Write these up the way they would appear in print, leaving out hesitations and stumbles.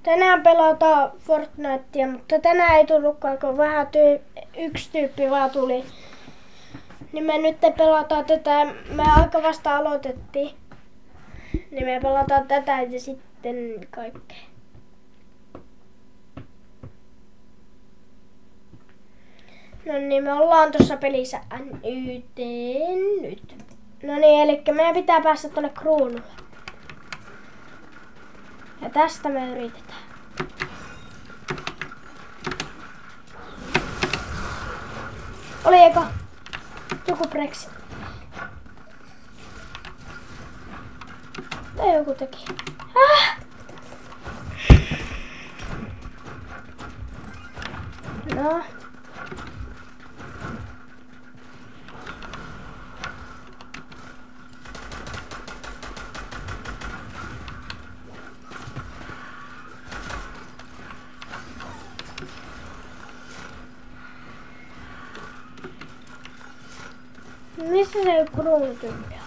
Tänään pelataan Fortnitea, mutta tänään ei tullutkaan, kun vähän yksi tyyppi vaan tuli. Niin me nyt pelataan tätä, me aika vasta aloitettiin. Niin me pelataan tätä ja sitten kaikkea. No niin, me ollaan tuossa pelissä NYT nyt. No niin, eli meidän pitää päästä tonne kruunulle. Ja tästä me yritetään. Oli eka joku Brexit. Tai joku teki. No. Missä se kruunutyyppi on?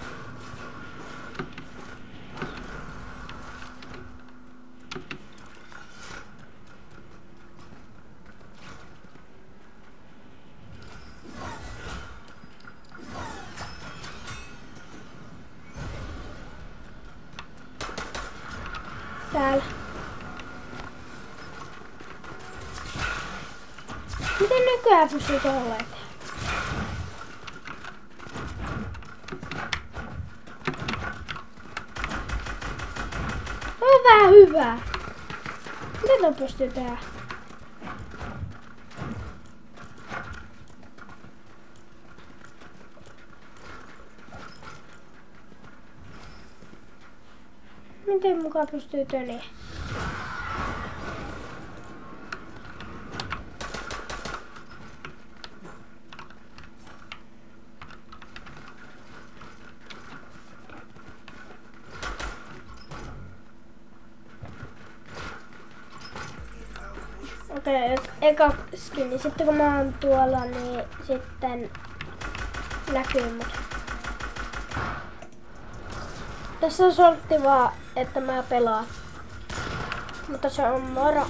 Täällä. Miten nykyään pystyy tuolla eteen? On vähän hyvää. Miten ton pystyy tehdä? Miten mukaan pystyy töniä? Okei, eka skinni. Sitten kun mä oon tuolla, niin sitten näkyy mut. Tässä on sortti vaan, että mä pelaan. Mutta se on moro.